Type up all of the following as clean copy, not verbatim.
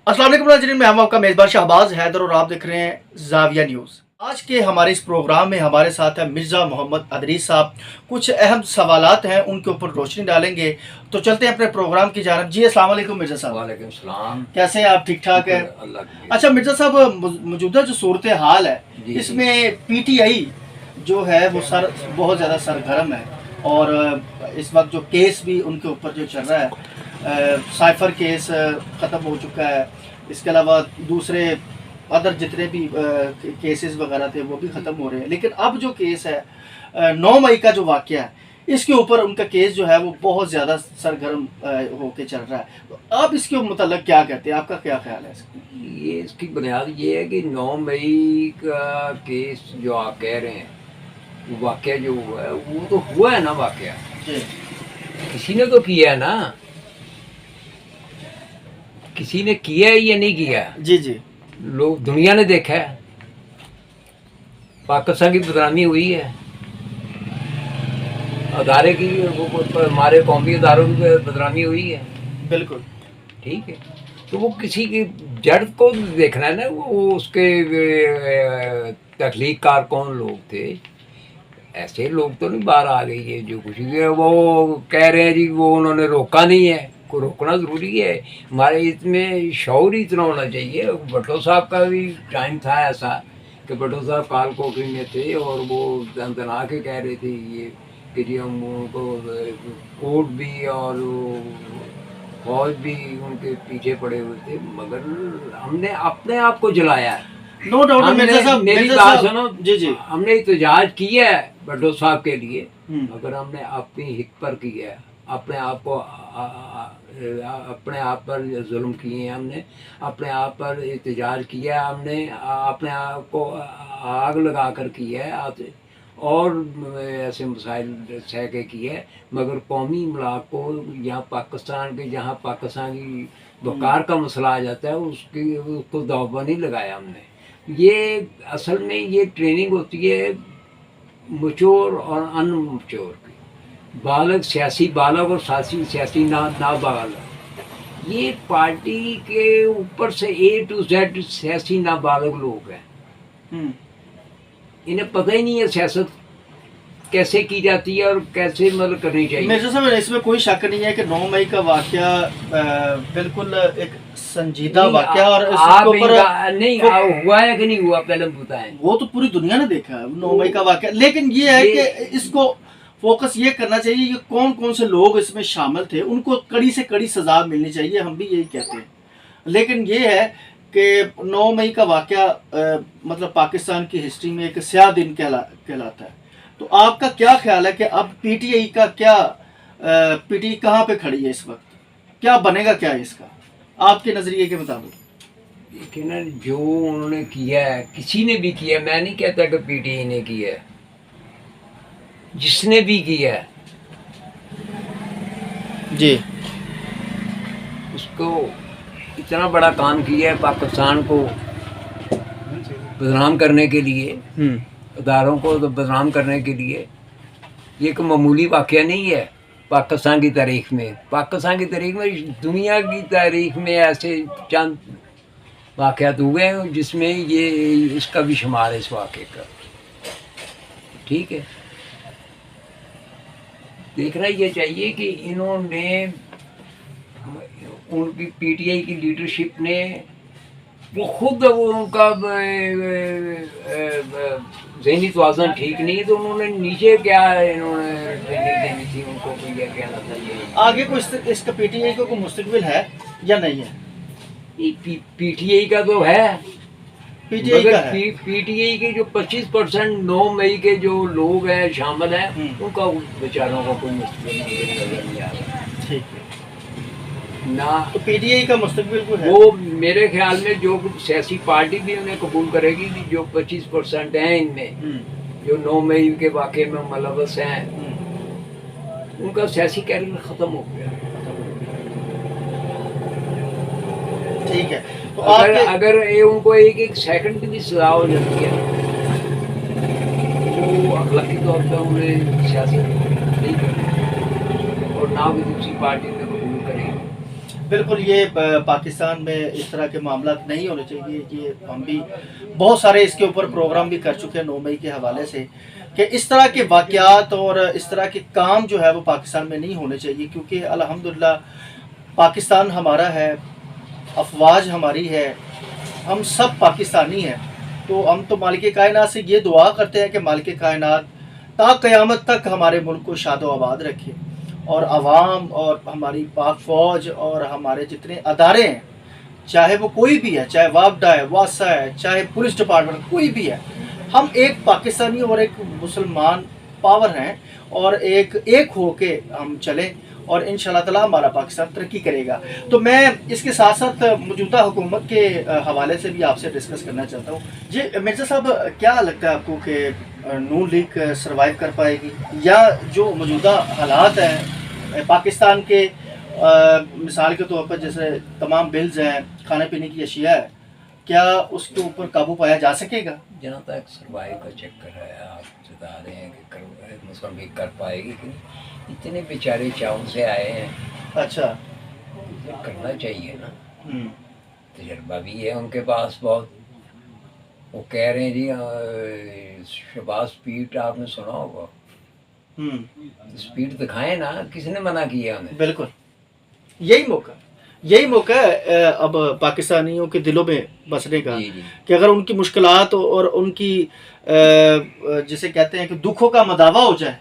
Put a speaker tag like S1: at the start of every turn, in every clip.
S1: अस्सलाम वालेकुम नाज़रीन, मैं आपका मेज़बान शहबाज हैदर और आप देख रहे हैं ज़ाविया न्यूज़। आज के हमारे इस प्रोग्राम में हमारे साथ है मिर्ज़ा मोहम्मद अदरीस साहब। कुछ अहम सवालात हैं, उनके ऊपर रोशनी डालेंगे। तो चलते हैं अपने प्रोग्राम की जानब। जी अस्सलाम वालेकुम मिर्ज़ा साहब।
S2: वालेकुम सलाम।
S1: कैसे हैं आप? ठीक ठाक है?
S2: अल्लाह की।
S1: अच्छा मिर्ज़ा साहब, मौजूदा जो सूरत हाल है
S2: जी,
S1: इसमें पीटीआई जो है वो बहुत ज़्यादा सरगर्म है और इस वक्त जो केस भी उनके ऊपर जो चल रहा है, साइफर केस ख़त्म हो चुका है। इसके अलावा दूसरे अदर जितने भी केसेस वगैरह थे वो भी ख़त्म हो रहे हैं। लेकिन अब जो केस है 9 मई का जो वाक़या है, इसके ऊपर उनका केस जो है वो बहुत ज़्यादा सरगर्म होके चल रहा है। तो आप इसके मतलब क्या कहते हैं? आपका क्या ख्याल है इसका?
S2: ये इसकी बुनियाद ये है कि 9 मई का केस जो आप कह रहे हैं, वो वाक़या जो हुआ है वो तो हुआ है ना वाक़या।
S1: जी
S2: किसी ने तो किया है ना, किसी ने किया है या नहीं किया है?
S1: जी जी
S2: लोग दुनिया ने देखा है, पाकिस्तान की बदनामी हुई है, अदारे की हमारे कौमी अदारों की बदनामी हुई है।
S1: बिल्कुल।
S2: ठीक है, तो वो किसी की जड़ को देखना है ना, वो उसके तख्लीक़कार कौन लोग थे। ऐसे लोग तो नहीं बाहर आ गई है जो कुछ भी है वो कह रहे हैं जी वो उन्होंने रोका नहीं है। को रोकना ज़रूरी है, हमारे इसमें शऊर ही इतना होना चाहिए। भट्टो साहब का भी टाइम था ऐसा कि भट्टो साहब काल कोठरी में थे और वो दनदना के कह रहे थे ये कि जी हम उनको कोर्ट भी और फौज भी उनके पीछे पड़े हुए थे, मगर हमने अपने आप को जलाया है।
S1: नो डाउट मिर्ज़ा साहब,
S2: मेरी
S1: मिर्ज़ा
S2: बात
S1: साहब,
S2: सुनो
S1: जी जी
S2: हमने एहतजाज किया है भट्टो साहब के लिए,
S1: हम्म,
S2: मगर हमने अपनी हित पर किया है, अपने आप को अपने आप पर जुल्म किए हैं, हमने अपने आप पर एहतजाज किया है, हमने अपने आप को आग लगा कर किया है और ऐसे मसाइल सह के किया है, मगर कौमी इमलाक को यहाँ पाकिस्तान के जहाँ पाकिस्तान की वक़ार का मसला आ जाता है उसको दावा नहीं लगाया हमने। ये असल में ये ट्रेनिंग होती है मैच्योर और अनमैच्योर की, बालग सियासी बालग और सियासी नाबालग। ये पार्टी के ऊपर से A to Z सियासी नाबालग लोग हैं,
S1: हम्म।
S2: इन्हें पता ही नहीं है सियासत कैसे की जाती है और कैसे मतलब करनी चाहिए।
S1: मिर्ज़ा साहब, इसमें कोई शक नहीं है कि 9 मई का वाक़या बिल्कुल एक संजीदा वाक़या और
S2: आप
S1: इसके ऊपर
S2: नहीं हुआ है कि नहीं हुआ पहले बताएं।
S1: वो तो पूरी दुनिया ने देखा है 9 मई का वाक़या। लेकिन ये है कि इसको फोकस ये करना चाहिए कि कौन कौन से लोग इसमें शामिल थे, उनको कड़ी से कड़ी सज़ा मिलनी चाहिए। हम भी यही कहते हैं। लेकिन ये है कि 9 मई का वाक़या मतलब पाकिस्तान की हिस्ट्री में एक स्याह दिन कहलाता है। तो आपका क्या ख्याल है कि अब पीटीआई का क्या, पीटीआई कहाँ पे खड़ी है इस वक्त? क्या बनेगा क्या इसका आपके नज़रिए के मुताबिक?
S2: लेकिन जो उन्होंने किया है, किसी ने भी किया, मैं नहीं कहता कि पीटीआई ने किया है, जिसने भी किया है जी उसको इतना बड़ा काम किया है पाकिस्तान को बदनाम करने के लिए, अदारों को तो बदनाम करने के लिए। ये एक मामूली वाक़या नहीं है पाकिस्तान की तारीख़ में। पाकिस्तान की तारीख़ में, दुनिया की तारीख़ में ऐसे चंद वाक़यात हुए हैं जिसमें ये इसका भी शुमार है, इस वाक़े का। ठीक है, देखना ये चाहिए कि इन्होंने उनकी पीटीआई की लीडरशिप ने वो खुद वो उनका ज़हनी तवाज़ुन ठीक नहीं है, तो उन्होंने नीचे क्या इन्होंने ट्रेनिंग देनी थी उनको, तो ये कहना था ये
S1: आगे कोई इसका पीटीआई को कोई मुस्तकबिल है या नहीं है?
S2: पीटीआई का तो है,
S1: पीटीआई का है।
S2: पीटीआई के जो 25% 9 मई के जो लोग हैं शामिल हैं, उनका बेचारों का कोई मुस्तकबिल नजर नहीं आ रहा।
S1: ठीक है
S2: ना,
S1: तो पीटीआई का मुस्तकबिल को है।
S2: वो मेरे ख्याल में जो सियासी पार्टी भी उन्हें कबूल करेगी कि जो 25% हैं इनमें जो 9 मई के वाक़े में मुलव्वस हैं, उनका सियासी कैरियर ख़त्म हो गया।
S1: ठीक है, तो
S2: अगर ये उनको एक सेकंड की भी सजा हो जाती है वो अखलाकी तौर पर उन्हें सियासत नहीं करती और ना भी दूसरी पार्टी में कबूल करेगी।
S1: बिल्कुल ये पाकिस्तान में इस तरह के मामला नहीं होने चाहिए। ये हम भी बहुत सारे इसके ऊपर प्रोग्राम भी कर चुके हैं 9 मई के हवाले से, कि इस तरह के वाक़यात और इस तरह के काम जो है वो पाकिस्तान में नहीं होने चाहिए, क्योंकि अल्हम्दुलिल्लाह पाकिस्तान हमारा है, अफवाज हमारी है, हम सब पाकिस्तानी हैं। तो हम तो मालिक कायनात से ये दुआ करते हैं कि मालिक कायनात ता क़यामत तक हमारे मुल्क को शादो आबाद रखे, और आवाम और हमारी पाक फ़ौज और हमारे जितने अदारे हैं, चाहे वो कोई भी है, चाहे वापडा है, वासा है, चाहे पुलिस डिपार्टमेंट, कोई भी है, हम एक पाकिस्तानी और एक मुसलमान पावर हैं, और एक होके हम चलें, और इंशाल्लाह ताला हमारा पाकिस्तान तरक्की करेगा। तो मैं इसके साथ साथ मौजूदा हुकूमत के हवाले से भी आपसे डिस्कस करना चाहता हूँ। जी मिर्ज़ा साहब, क्या लगता है आपको कि नून लीग सर्वाइव कर पाएगी, या जो मौजूदा हालात हैं पाकिस्तान के, मिसाल के तौर पर जैसे तमाम बिल्स हैं, खाने पीने की अशिया है, क्या उसके ऊपर काबू पाया जा सकेगा?
S2: जहाँ तक सर्वाइव का चक्कर है, आप बता रहे हैं कि मुस्लिम लीग कर पाएगी कि नहीं? इतने बेचारे चावल से आए हैं,
S1: अच्छा,
S2: तो करना चाहिए ना। तजर्बा भी है उनके पास बहुत। वो कह रहे हैं जी शहबाज स्पीड आपने सुना होगा, स्पीड दिखाएं ना, किसने मना किया उन्हें?
S1: बिल्कुल यही मौका है अब पाकिस्तानियों के दिलों में बसने का,
S2: जी जी।
S1: कि अगर उनकी मुश्किलात और उनकी जिसे कहते हैं कि दुखों का मदावा हो जाए।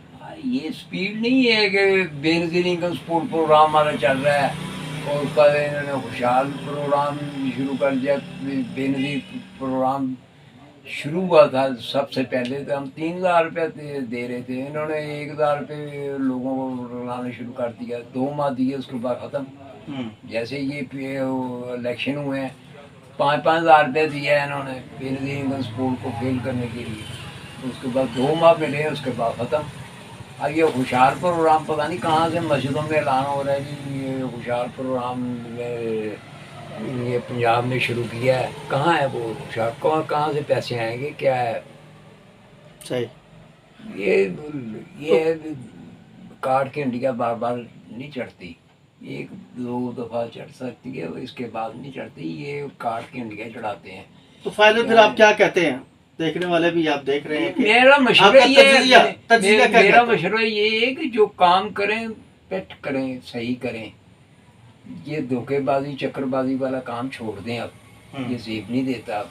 S2: ये स्पीड नहीं है कि बेनज़ीर इनकम सपोर्ट प्रोग्राम हमारा चल रहा है और उसका इन्होंने खुशहाल प्रोग्राम शुरू कर दिया। बेनज़ीर प्रोग्राम शुरू हुआ था सबसे पहले, तो हम 3000 रुपये दे रहे थे, इन्होंने 1000 रुपये लोगों को लाना शुरू कर दिया, 2 माह दिए, उसके बाद ख़त्म। जैसे ये इलेक्शन हुए हैं, 5-5 हज़ार रुपये दिया है इन्होंने बेनज़ीर इनकम सपोर्ट को फेल करने के लिए, उसके बाद 2 माह मिले, उसके बाद ख़त्म। अब ये खुशहाल प्रोग्राम पता नहीं कहाँ से मस्जिदों में ऐलान हो रहा है कि ये खुशहाल प्रोग्राम ये पंजाब में शुरू किया है। कहाँ है वो खुशहाल, कहाँ से पैसे आएंगे, क्या है?
S1: सही।
S2: ये कार्ड की इंडिया बार बार नहीं चढ़ती, 1-2 दफ़ा चढ़ सकती है, इसके बाद नहीं चढ़ती। ये कार्ड की इंडिया चढ़ाते हैं।
S1: तो फाइनल फिर आप क्या कहते हैं? देखने वाले भी आप देख रहे हैं कि
S2: मेरा मशवरा ये
S1: मेरा
S2: मशवरा ये है कि जो काम करें पेट करें, सही करें, ये धोखेबाजी चक्करबाजी वाला काम छोड़ दें। अब ये जेब नहीं देता, अब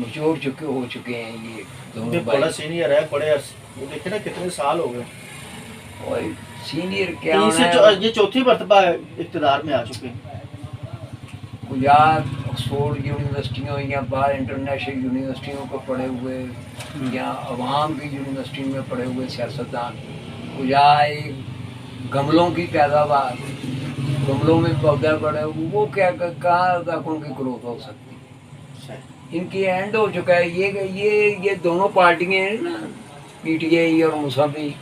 S2: मचोर हो चुके हैं ये दोनों भाई।
S1: बड़ा सीनियर है, बड़े देखिए ना कितने साल हो गए,
S2: और सीनियर क्या
S1: ये चौथी मरतबा इक़्तिदार में आ चुके हैं।
S2: गुजरात ऑक्सफोर्ड यूनिवर्सिटियों या बाहर इंटरनेशनल यूनिवर्सिटियों को पढ़े हुए या अवाम की यूनिवर्सिटी में पढ़े हुए सियासतदान, गुजरात गमलों की पैदावार, गमलों में पौधा पड़े, वो क्या कहाँ तक उनकी ग्रोथ हो सकती? इनकी एंड हो चुका है। ये दोनों पार्टियाँ हैं ना, PTI और मुस्लिम लीग,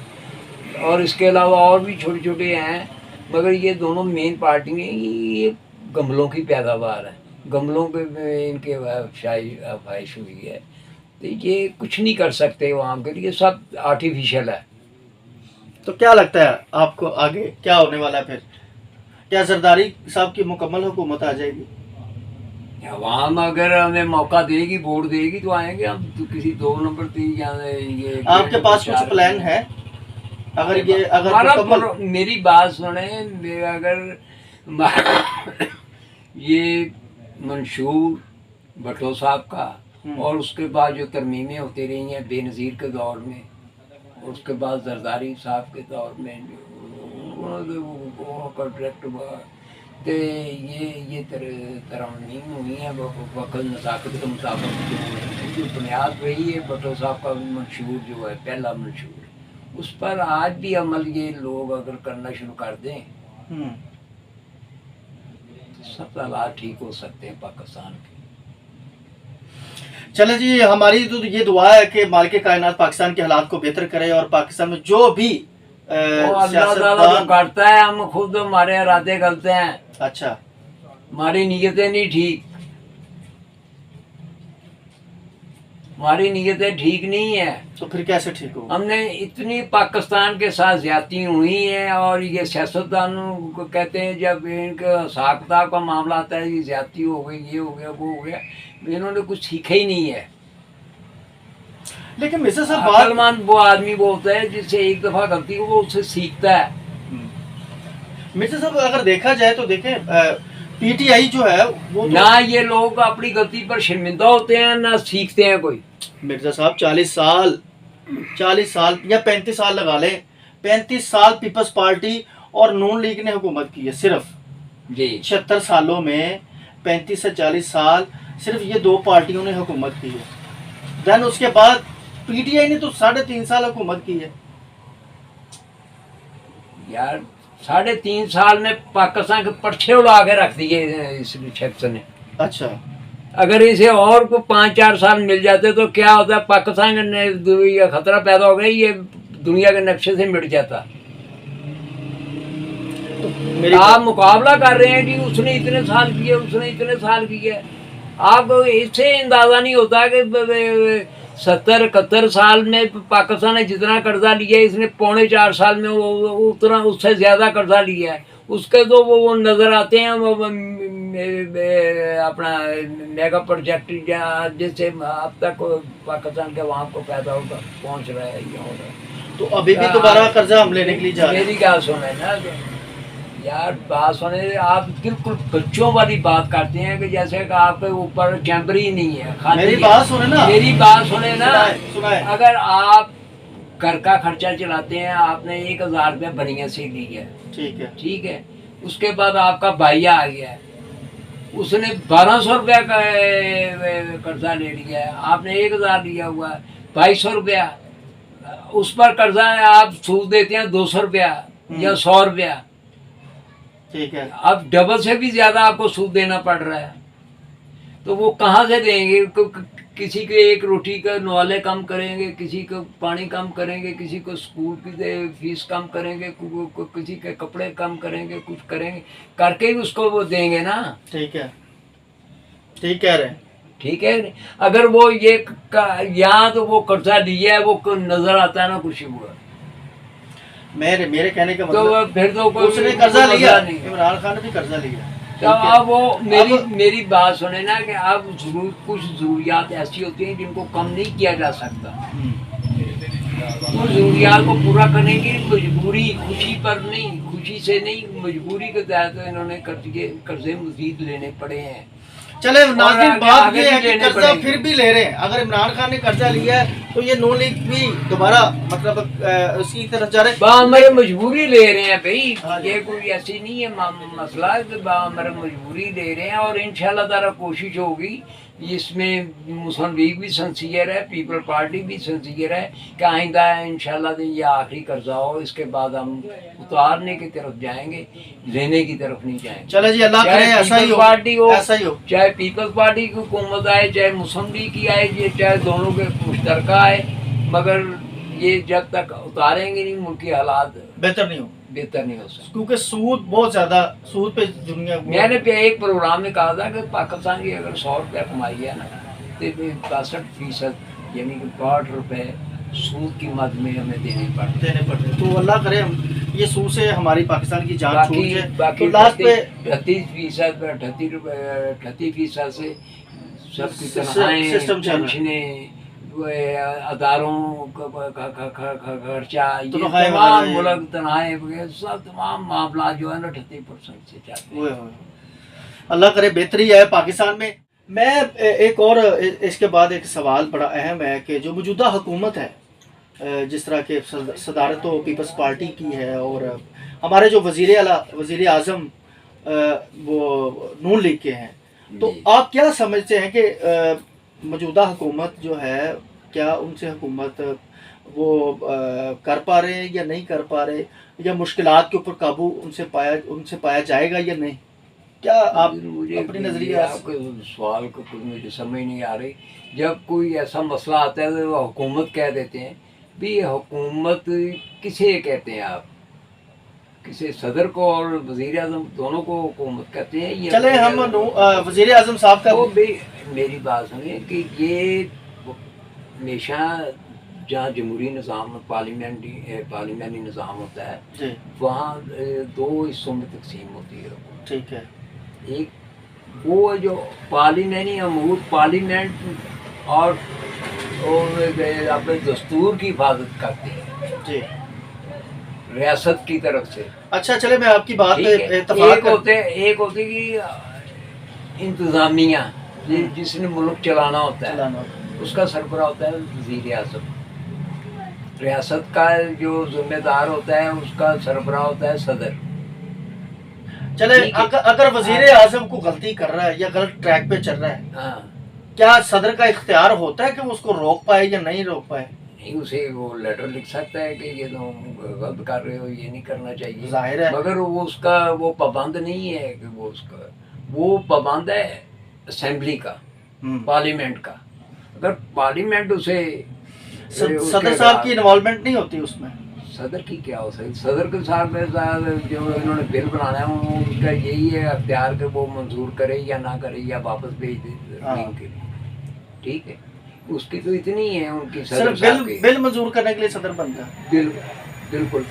S2: और इसके अलावा और भी छोटे छोटे हैं, मगर ये दोनों मेन पार्टियाँ हैं। ये गमलों की पैदावार है, गमलों पे इनके ख्वाहिश हुई है, तो ये कुछ नहीं कर सकते वहाँ के लिए, सब आर्टिफिशियल है।
S1: तो क्या लगता है आपको आगे क्या होने वाला है फिर? क्या जरदारी साहब की मुकम्मल हुकूमत आ जाएगी?
S2: अवाम अगर हमें मौका देगी, वोट देगी, तो आएंगे हम। तो किसी 2 नंबर 3 या ये
S1: आपके पास कुछ प्लान है? अगर
S2: मेरी बात सुने, अगर ये मंशूर भट्टो साहब का, और उसके बाद जो तरमीमें होती रही हैं बेनज़ीर के दौर में, और उसके बाद जरदारी साहब के दौर में कॉन्ट्रैक्ट हुआ, तो ये तरमीम हुई है वक्त नज़ाकत के मुताबिक। जो बुनियाद वही है भट्टो साहब का मंशूर जो है, पहला मंशूर, उस पर आज भी अमल ये लोग अगर करना शुरू कर दें, सब हालात ठीक हो सकते हैं पाकिस्तान के।
S1: चले जी, हमारी तो ये दुआ है कि मालिक कायनात पाकिस्तान के हालात को बेहतर करे, और पाकिस्तान में जो भी
S2: अल्लाह ताला तो करता है, हम खुद हमारे इरादे गलत हैं।
S1: अच्छा,
S2: हमारी नीयतें नहीं ठीक। हमारी नीयतें ठीक नहीं है।
S1: तो फिर कैसे ठीक होगा?
S2: हमने इतनी पाकिस्तान के साथ ज्यादती हुई है, और ये सियासतदानों को कहते हैं जब इनका हिसाब किताब का मामला आता है, ये ज्यादती हो गई, ये हो गया, वो हो गया, इन्होंने कुछ सीखा ही नहीं है।
S1: लेकिन मिस्टर साहब बात,
S2: अक्लमंद वो आदमी वो होता है जिससे एक दफा गलती हो वो उससे सीखता है।
S1: मिस्टर साहब अगर देखा जाए तो देखें, पीटीआई जो है वो तो,
S2: ना ये लोग अपनी गलती पर शर्मिंदा होते हैं ना सीखते हैं कोई।
S1: मिर्जा साहब 40 साल या 35 साल लगा लें, 35 साल पीपल्स पार्टी और नून लीग ने हुकूमत की है सिर्फ
S2: जी।
S1: 76 सालों में 35 से 40 साल सिर्फ ये दो पार्टियों ने हुकूमत की है। देन उसके बाद पीटीआई ने तो 3.5 साल हुकूमत की है।
S2: यार 3.5 साल में पाकिस्तान के पर्चे उड़ा के रख दिए इस शख्स ने।
S1: अच्छा,
S2: अगर इसे और को 5-4 साल मिल जाते तो क्या होता, पाकिस्तान का खतरा पैदा हो गया, ये दुनिया के नक्शे से मिट जाता।
S1: तो मेरी
S2: आप मुकाबला कर रहे हैं कि उसने इतने साल किए, उसने इतने साल किए। आपको इससे अंदाजा नहीं होता कि 70-71 साल में पाकिस्तान ने जितना कर्जा लिया है, इसने 3.25 साल में वो उतना उससे ज्यादा कर्जा लिया है। उसके तो वो नजर आते हैं अपना मेगा प्रोजेक्ट जिससे अब तक पाकिस्तान के वहाँ को पैदा होगा पहुँच रहा है, ये हो रहा है।
S1: तो अभी भी दोबारा कर्जा हम लेने के लिए जा रहे हैं।
S2: मेरी बात सुने ना यार, बात सुने, आप बिल्कुल बच्चों वाली बात करते हैं कि जैसे कि आपके ऊपर चैम्बर ही नहीं है, खाली
S1: मेरी
S2: है।
S1: बात सुने ना,
S2: मेरी बात सुने ना,
S1: सुनाए।
S2: अगर आप घर का खर्चा चलाते हैं, आपने 1000 रुपये बनिया से ली है, ठीक है, उसके बाद आपका भाइया आ गया है, उसने 1200 रुपया का कर्जा ले लिया है, आपने 1000 लिया हुआ है, 2200 रुपया उस पर कर्जा है, आप सूद देते हैं 200 रुपया या 100 रुपया,
S1: ठीक है।
S2: अब डबल से भी ज्यादा आपको सूद देना पड़ रहा है। तो वो कहाँ से देंगे? किसी के एक रोटी का नवाले कम करेंगे, किसी को पानी कम करेंगे, किसी को स्कूल की फीस कम करेंगे, किसी के कपड़े कम करेंगे, कुछ करेंगे करके ही उसको वो देंगे ना।
S1: ठीक है, ठीक कह रहे हैं।
S2: ठीक है, अगर वो ये यहाँ तो वो कर्जा लिया है, वो नजर आता है ना कुछ हुआ,
S1: मेरे कहने का
S2: तो
S1: मतलब
S2: फिर तो
S1: उसने कर्जा लिया, इमरान खान ने भी कर्जा लिया।
S2: तो अब वो मेरी बात सुने ना कि अब कुछ जरूरियात ऐसी होती हैं जिनको कम नहीं किया जा सकता। उन जरूरियात को पूरा करने की मजबूरी, खुशी पर नहीं, खुशी से नहीं, मजबूरी के तहत इन्होंने कर्जे मजीद लेने पड़े हैं।
S1: चले नाज़रीन, बात ये है कि
S2: लेने
S1: कर्जा
S2: पड़ेंगे।
S1: फिर भी ले रहे हैं। अगर इमरान खान ने कर्जा लिया है तो ये नून लीग भी दोबारा मतलब उसकी तरफ जा रहे हैं।
S2: हमारे मजबूरी ले रहे हैं भाई,
S1: हाँ जी।
S2: ये कोई ऐसी नहीं है मसला कि हमारे मजबूरी ले रहे हैं, और इंशाल्लाह ताला कोशिश होगी इसमें मुस्लिम लीग भी सिंसियर है, पीपल पार्टी भी सिंसियर है कि आइंदा इंशाल्लाह ये आखिरी कर्जा हो, इसके बाद हम उतारने की तरफ जाएंगे, लेने की तरफ नहीं जाएंगे।
S1: चलो जी, अल्लाह करे ऐसा ही हो,
S2: पार्टी हो,
S1: ऐसा ही हो।
S2: चाहे पीपल्स पार्टी की हुकूमत आए, चाहे मुस्लिम लीग की आए, ये चाहे दोनों के मुश्तरका आए, मगर ये जब तक उतारेंगे नहीं मुल्क के हालात
S1: बेहतर नहीं हो,
S2: बेहतर नहीं हो सकते।
S1: क्योंकि सूद बहुत ज्यादा, सूद पे दुनिया
S2: मैंने एक प्रोग्राम में कहा था कि पाकिस्तान की अगर 100 रुपया कमाई है ना, तो 62% यानी कि 60 रुपये सूद की मद में हमें देने पड़ते।
S1: तो अल्लाह करे हम ये सूद से हमारी पाकिस्तान की जान छूट जाए।
S2: बाकी
S1: तो लास्ट पे
S2: 38% 38% से सबकी
S1: सिस्टम चल रहा है।
S2: पेंशनें, अदारों का खर्चा, ये
S1: तनख्वाहें
S2: तमाम
S1: वगैरह,
S2: मुल्क तनख्वाहें वगैरह सब तमाम मामला जो है ना 38% से जाते हैं।
S1: अल्लाह करे बेहतरी है पाकिस्तान में। मैं एक और इसके बाद एक सवाल बड़ा अहम है कि जो मौजूदा हुकूमत है, जिस तरह के सदारत तो पीपल्स पार्टी की है, और हमारे जो वज़ीर आज़म वो नून लीग के हैं, तो आप क्या समझते हैं कि मौजूदा हुकूमत जो है, क्या उनसे हुकूमत वो कर पा रहे हैं या नहीं कर पा रहे, या मुश्किलात के ऊपर काबू उनसे पाया जाएगा या नहीं? क्या आप अपने नजरिए
S2: आपके सवाल को कुछ मुझे समझ नहीं आ रही। जब कोई ऐसा मसला आता है तो हुकूमत कह देते हैं, भी हुकूमत किसे कहते हैं आप? किसे सदर को और वज़ीर आज़म दोनों को हुकूमत कहते हैं? ये
S1: चले हम वज़ीर आज़म साहब का
S2: वो भी मेरी बात सुनिए कि ये हमेशा जहाँ जमहूरी निज़ाम पार्लियामेंटी निज़ाम होता है
S1: जी
S2: वहाँ दो हिस्सों में तकसीम होती है।
S1: ठीक है।
S2: एक वो जो पार्लियामेंटी अमूर पार्लियामेंट और अपने दस्तूर की हिफाजत करते हैं
S1: जी
S2: रियासत की तरफ से।
S1: अच्छा चले मैं आपकी बात
S2: ठीक
S1: पे
S2: है,
S1: इत्तेफाक
S2: एक होते कि इंतज़ामिया जिसने मुल्क चलाना होता है
S1: चलाना।
S2: उसका सरबराह होता है वज़ीर आज़म। रियासत का जो जिम्मेदार होता है उसका सरबराह होता है सदर।
S1: चले
S2: ठीक है।
S1: अगर वजीर आजम को गलती कर रहा है या गलत ट्रैक पे चल रहा है,
S2: हाँ,
S1: क्या सदर का इख्तियार होता है कि वो उसको रोक पाए या नहीं रोक पाए?
S2: नहीं उसे वो लेटर लिख सकता है कि ये तुम गलत कर रहे हो, ये नहीं करना चाहिए।
S1: जाहिर है।
S2: मगर वो उसका वो पाबंद नहीं है कि वो पाबंद है असेंबली का, पार्लियामेंट का। अगर पार्लियामेंट उसे
S1: सदर साहब की इन्वॉल्वमेंट नहीं होती उसमें।
S2: सदर की क्या हो सकती? सदर के साथ जो इन्होंने बिल बनाना है वो उसका यही है अख्तियार के वो मंजूर करे या ना करे या वापस भेज दे मीटिंग के लिए। ठीक है, उसकी तो इतनी है उनकी सदर साहब की।
S1: बिल मंजूर करने के लिए सदर बनता है।
S2: बिल्कुल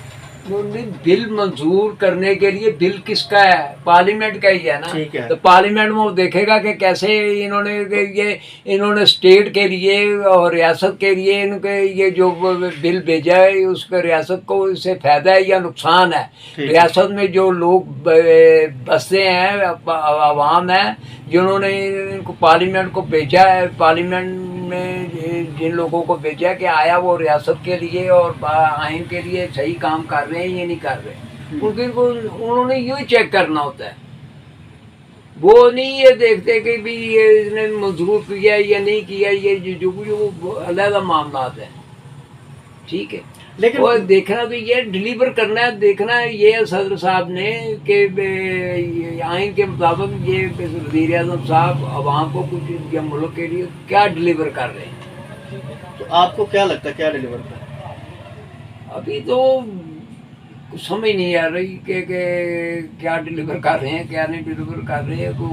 S2: बिल मंजूर करने के लिए बिल किसका है? पार्लियामेंट का ही है ना।
S1: ठीक है।
S2: तो पार्लियामेंट में वो देखेगा कि कैसे इन्होंने स्टेट के लिए और रियासत के लिए इनके ये जो बिल भेजा है उसका रियासत को इससे फायदा है या नुकसान है। रियासत में जो लोग बसते हैं आवाम है जिन्होंने इनको पार्लियामेंट को भेजा है, पार्लियामेंट में जिन लोगों को भेजा कि आया वो रियासत के लिए और आइन के लिए सही काम कर रहे हैं ये नहीं कर रहे, उन्होंने यूँ ही चेक करना होता है। वो नहीं ये देखते कि भी ये इसने मंजूर किया या नहीं किया, ये जो अलग मामला है। ठीक है, लेकिन वो देखना तो ये डिलीवर करना है, देखना है ये सदर साहब ने कि आइन के मुताबिक ये वज़ीर आज़म साहब अवाम को कुछ या मुल्क के लिए क्या डिलीवर कर रहे हैं।
S1: तो आपको क्या लगता है क्या डिलीवर कर?
S2: अभी तो कुछ समझ नहीं आ रही कि क्या डिलीवर कर रहे हैं क्या नहीं डिलीवर कर रहे हैं। तो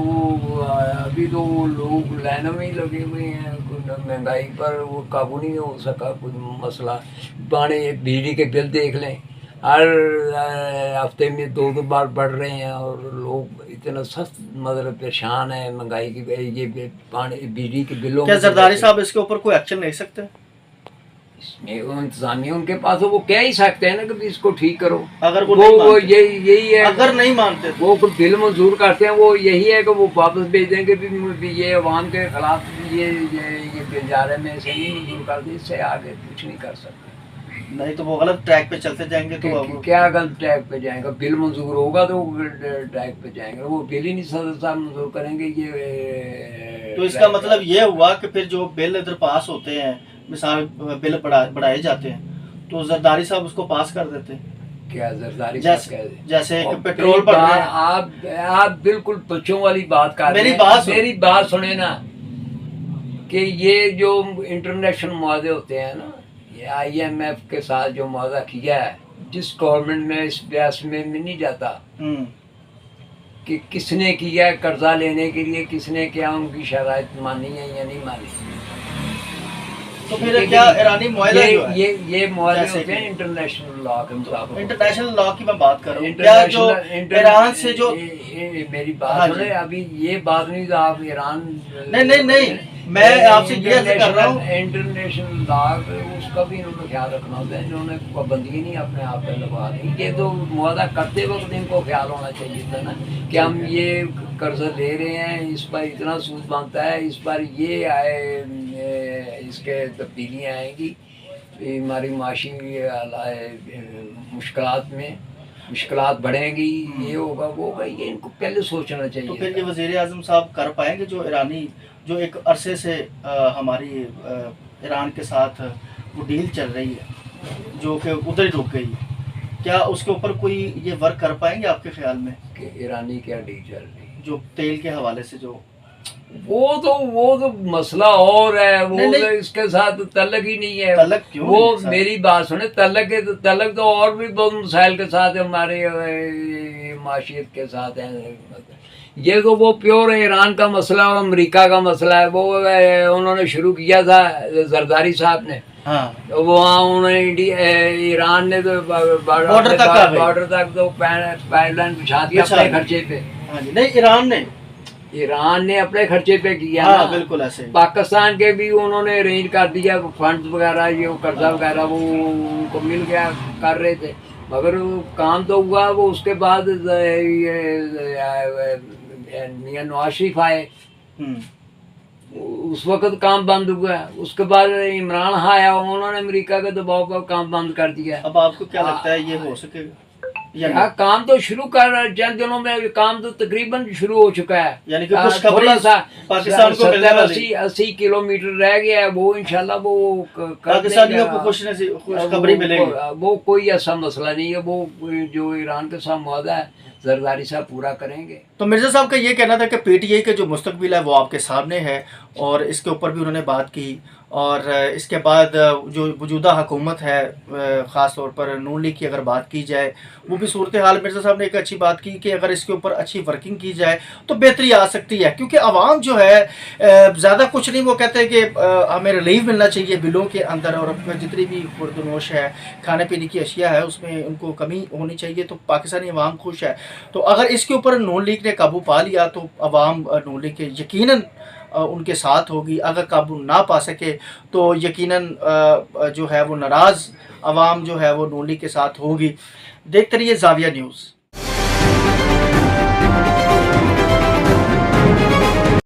S2: अभी तो लोग लाइनों में ही लगे हुए हैं, महंगाई पर वो काबू नहीं हो सका कुछ मसला। बिजली के बिल देख लें, हर हफ्ते में दो बार बढ़ रहे हैं और लोग इतना सख्त मतलब परेशान है महंगाई की। ये बिजली के बिलों
S1: क्या जरदारी साहब इसके ऊपर कोई एक्शन ले सकते हैं?
S2: इंतजामिया उनके पास वो कह ही सकते हैं ना कि इसको ठीक करो।
S1: अगर
S2: वो यही है,
S1: अगर नहीं मानते
S2: वो बिल मंजूर करते हैं वो यही है कि वो वापस भेज देंगे भी ये अवाम के खिलाफ ये बिल जा रहे हैं, इसे नहीं मंजूर कर दी, इससे आगे कुछ नहीं कर सकते।
S1: नहीं तो वो गलत ट्रैक पे चलते जाएंगे। तो
S2: क्या गलत ट्रैक पे जाएगा? बिल मंजूर होगा तो ट्रैक पे जाएंगे, वो बिल ही नहीं सदर साहब मंजूर करेंगे। ये
S1: तो इसका मतलब ये हुआ कि फिर जो बिल इधर पास होते हैं, मिसाल बिल बढ़ाए जाते हैं तो जरदारी साहब उसको पास कर देते हैं।
S2: क्या जरदारी
S1: जैसे पेट्रोल बढ़ रहा
S2: है। आप बिल्कुल बच्चों वाली बात कर रहे हैं। मेरी बात सुने ना कि ये जो इंटरनेशनल मुआहदे होते हैं ना, ये IMF के साथ जो मुआहदा किया है, जिस गवर्नमेंट में इस ब्यास में नहीं जाता कि किसने किया है कर्जा लेने के लिए, किसने क्या उनकी शराइत मानी है या नहीं मानी।
S1: तो फिर क्या ईरानी मुआहदा जो है
S2: ये मुआहदे होते हैं इंटरनेशनल लॉ के मुताबिक।
S1: इंटरनेशनल लॉ की मैं बात कर रहा हूँ। क्या जो ईरान से जो
S2: मेरी बात सुने, अभी ये बात नहीं तो आप ईरान
S1: नहीं मैं आपसे ये कर रहा हूँ।
S2: इंटरनेशनल लॉ उसका भी इन्होंने ख्याल रखना होता है, इन्होंने पाबंदी नहीं अपने आप पे लगा दी। ये तो मुआहदा करते वक्त इनको ख्याल होना चाहिए था ना कि हम ये कर्जा ले रहे हैं, इस पर इतना सूद बनता है, इस पर ये आए, इसके तब्दीलियाँ आएंगी, हमारी माशी मुश्किलात बढ़ेंगी, ये होगा वो होगा, ये इनको पहले सोचना चाहिए।
S1: तो फिर ये वज़ीर आज़म साहब कर पाएंगे जो ईरानी जो एक अरसे से हमारी ईरान के साथ वो डील चल रही है जो कि उधर ही रुक गई, क्या उसके ऊपर कोई ये वर्क कर पाएंगे आपके ख्याल में?
S2: कि ईरानी क्या डील चल रही है?
S1: जो तेल के हवाले से जो
S2: वो तो मसला और है, वो
S1: नहीं,
S2: तो इसके साथ तल्लक ही नहीं है।
S1: तल्लक क्यों
S2: वो
S1: नहीं है,
S2: मेरी बात सुने, तल्लक तो और भी बहुत मसाइल के साथ है, हमारे माशियत के साथ है। ये तो वो प्योर ईरान का मसला और अमेरिका का मसला है। वो उन्होंने शुरू किया था जरदारी साहब ने,
S1: हाँ
S2: तो वहाँ उन्होंने ईरान ने तो बॉर्डर तक तो पाइपलाइन बिछा दिया अपने खर्चे पे।
S1: हाँ जी, नहीं
S2: ईरान ने अपने खर्चे पे किया
S1: हाँ
S2: ना।
S1: बिल्कुल ऐसे।
S2: पाकिस्तान के भी उन्होंने अरेंज कर दिया, फंड वगैरह, ये कर्जा वगैरह वो उनको मिल गया, कर रहे थे, मगर काम तो हुआ। वो उसके बाद ये मियां नवाज शरीफ आए, उस वक्त काम बंद हुआ। उसके बाद इमरान आया, उन्होंने अमेरिका के दबाव पर काम बंद कर दिया।
S1: अब आपको क्या लगता है ये हो सकेगा?
S2: या काम तो शुरू कर, चंद दिनों में काम तो तकरीबन शुरू हो चुका है।
S1: यानी कि खुशखबरी
S2: थोड़ा सा
S1: पाकिस्तान को मिलने वाली,
S2: 80 किलोमीटर रह गया है, वो इंशाल्लाह वो
S1: पाकिस्तानियों को खुशखबरी मिलेगी।
S2: वो कोई ऐसा मसला नहीं है, वो जो ईरान के साथ मुआहदा है जरदारी साहब पूरा करेंगे।
S1: तो मिर्जा साहब का ये कहना था कि पीटीआई का जो मुस्तकबिल है वो आपके सामने है, और इसके ऊपर भी उन्होंने बात की। और इसके बाद जो मौजूदा हुकूमत है, ख़ास तौर पर नून लीग की अगर बात की जाए, वो भी सूरत हाल, मिर्जा साहब ने एक अच्छी बात की कि अगर इसके ऊपर अच्छी वर्किंग की जाए तो बेहतरी आ सकती है। क्योंकि आवाम जो है ज़्यादा कुछ नहीं, वो कहते हैं कि हमें रिलीफ मिलना चाहिए बिलों के अंदर, और जितनी भी खुर्दनोश है, खाने पीने की अशिया है, उसमें उनको कमी होनी चाहिए। तो पाकिस्तानी अवाम खुश है। तो अगर इसके ऊपर नून लीग ने काबू पा लिया तो अवाम नून लीग के यकीनन उनके साथ होगी। अगर काबू ना पा सके तो यकीनन जो है वो नाराज़ अवाम जो है वो नून लीग के साथ होगी। देखते रहिए ज़ाविया न्यूज़।